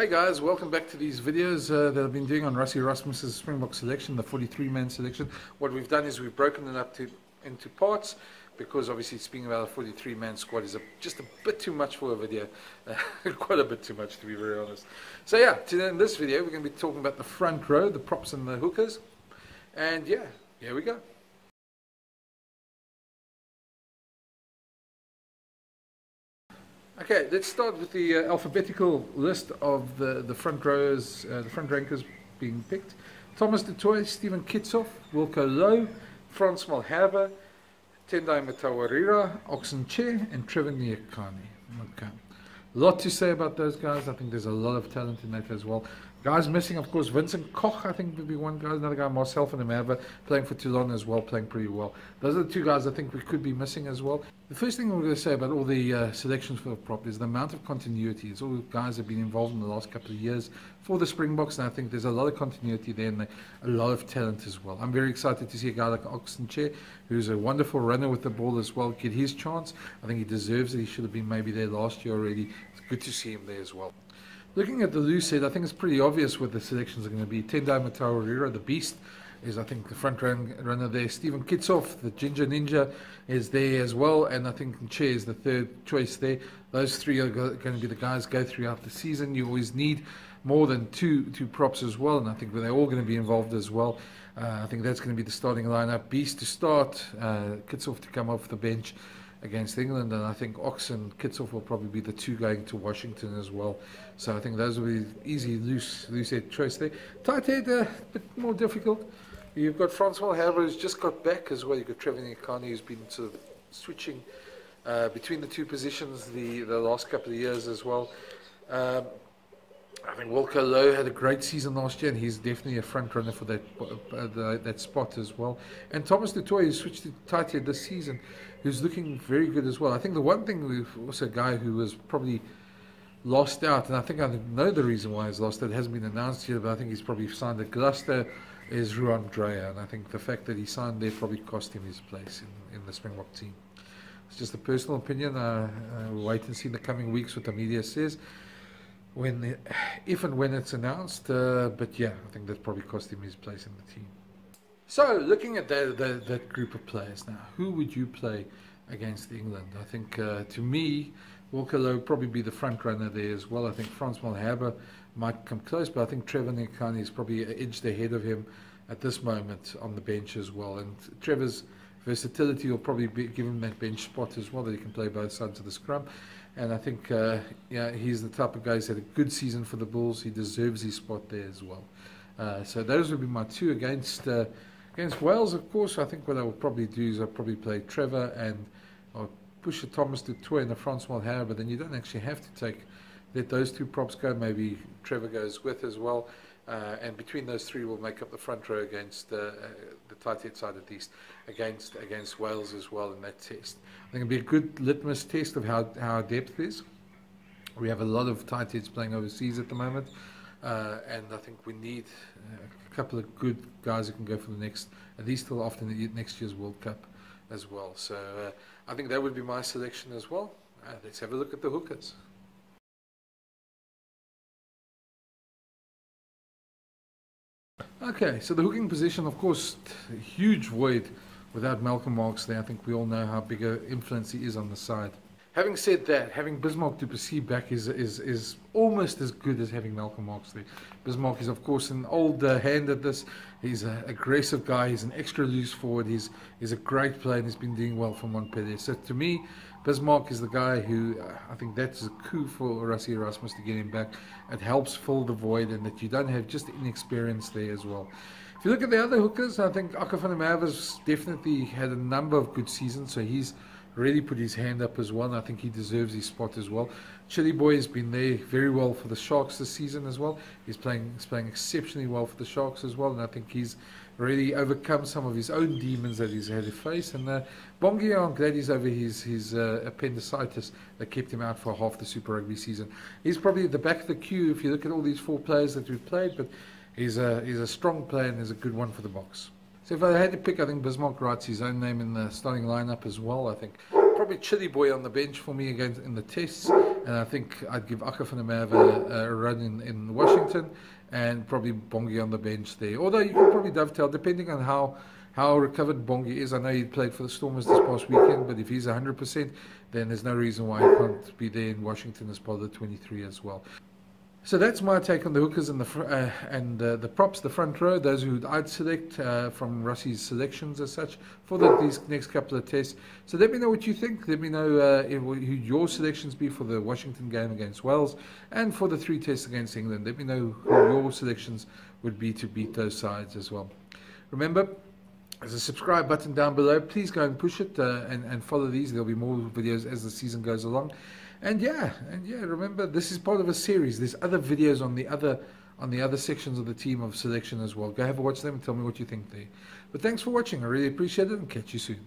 Hey guys, welcome back to these videos that I've been doing on Rassie Erasmus's Springbok selection, the 43-man selection. What we've done is we've broken it up into parts because obviously speaking about a 43-man squad is just a bit too much for a video, quite a bit too much to be very honest. So yeah, today in this video we're going to be talking about the front row, the props and the hookers, and yeah, here we go. Okay, let's start with the alphabetical list of the front rows, the front rankers being picked. Thomas du Toit, Steven Kitshoff, Wilco Louw, Frans Malherbe, Tendai Mtawarira, Oxenche, and Trevor Nyakane. Okay. A lot to say about those guys. I think there's a lot of talent in that as well. Guys missing, of course, Vincent Koch, I think would be one guy. Another guy, Marcel van der Merwe, playing for Toulon as well, playing pretty well. Those are the two guys I think we could be missing as well. The first thing we're going to say about all the selections for the prop is the amount of continuity. It's all the guys that have been involved in the last couple of years for the Springboks, and I think there's a lot of continuity there and a lot of talent as well. I'm very excited to see a guy like Oxenche, who's a wonderful runner with the ball as well, get his chance. I think he deserves it. He should have been maybe there last year already. It's good to see him there as well. Looking at the loose set, I think it's pretty obvious what the selections are going to be. Tendai Mtawarira, the beast, is I think the front runner there. Steven Kitshoff, the ginger ninja, is there as well, and I think Che is the third choice there. Those three are going to be the guys go throughout the season. You always need more than two props as well, and I think they're all going to be involved as well. I think that's going to be the starting lineup. Beast to start, Kitshoff to come off the bench against England, and I think Ox and Kitshoff will probably be the two going to Washington as well. So I think those will be easy loose head choice there. Tight head, a bit more difficult. You've got Frans Malherbe, who's just got back as well. You've got Trevor Nyakane, who's been sort of switching between the two positions the last couple of years as well. I think Wilco Louw had a great season last year, and he's definitely a front runner for that spot as well. And Thomas du Toit, who switched to tight head this season, who's looking very good as well. I think the one thing we've also a guy who was probably lost out, and I think I know the reason why he's lost out. It hasn't been announced yet, but I think he's probably signed at Gloucester, is Ruan Dreyer, and I think the fact that he signed there probably cost him his place in the Springbok team. It's just a personal opinion. We'll wait and see in the coming weeks what the media says, if and when it's announced, but yeah, I think that probably cost him his place in the team. So, looking at that group of players now, who would you play against England? I think, to me, Wilco Louw would probably be the front runner there as well. I think Frans Malherbe might come close, but I think Trevor Nyakane is probably edged ahead of him at this moment on the bench as well. And Trevor's versatility will probably give him that bench spot as well, that he can play both sides of the scrum. And I think yeah, he's the type of guy who's had a good season for the Bulls. He deserves his spot there as well. So those would be my two against Wales. Of course, I think what I would probably do is I'll probably play Trevor, and I'll push a Thomas du Toit and a Frans Malherbe, but then you don't actually have to let those two props go. Maybe Trevor goes with as well. And between those three will make up the front row against the tight head side at least, against Wales as well in that test. I think it'll be a good litmus test of how our depth is. We have a lot of tight heads playing overseas at the moment, and I think we need a couple of good guys who can go for the next, at least till after next year's World Cup as well. So I think that would be my selection as well. Let's have a look at the hookers. Okay, so the hooking position, of course, a huge void without Malcolm Marx there. I think we all know how big an influence he is on the side. Having said that, having Bismarck du Plessis back is almost as good as having Malcolm Marx there. Bismarck is, of course, an old hand at this. He's an aggressive guy. He's an extra loose forward. He's a great player, and he's been doing well for Montpellier. So to me, Bismarck is the guy who, I think that's a coup for Rassie Erasmus to get him back. It helps fill the void, and that you don't have just inexperience there as well. If you look at the other hookers, I think Aka van der Merwe's definitely had a number of good seasons, so he's really put his hand up as well, and I think he deserves his spot as well. Chili Boy has been there very well for the Sharks this season as well. He's playing exceptionally well for the Sharks as well, and I think he's really overcome some of his own demons that he's had to face. And Bongi, I'm glad he's over his appendicitis that kept him out for half the Super Rugby season. He's probably at the back of the queue if you look at all these four players that we've played, but he's a strong player and is a good one for the Boks. So if I had to pick, I think Bismarck writes his own name in the starting lineup as well. I think probably Chili Boy on the bench for me again in the tests, and I think I'd give Aka van der Merwe a run in Washington, and probably Bongi on the bench there. Although you could probably dovetail, depending on how recovered Bongi is. I know he played for the Stormers this past weekend, but if he's 100%, then there's no reason why he can't be there in Washington as part of the 23 as well. So that's my take on the hookers and the props, the front row, those who I'd select from Rassie's selections as such for these next couple of tests. So let me know what you think. Let me know who your selections be for the Washington game against Wales and for the 3 tests against England. Let me know who your selections would be to beat those sides as well. Remember, there's a subscribe button down below. Please go and push it and follow these. There'll be more videos as the season goes along. And yeah, remember, this is part of a series. There's other videos on the other sections of the team of selection as well. Go have a watch them and tell me what you think there. But thanks for watching. I really appreciate it, and catch you soon.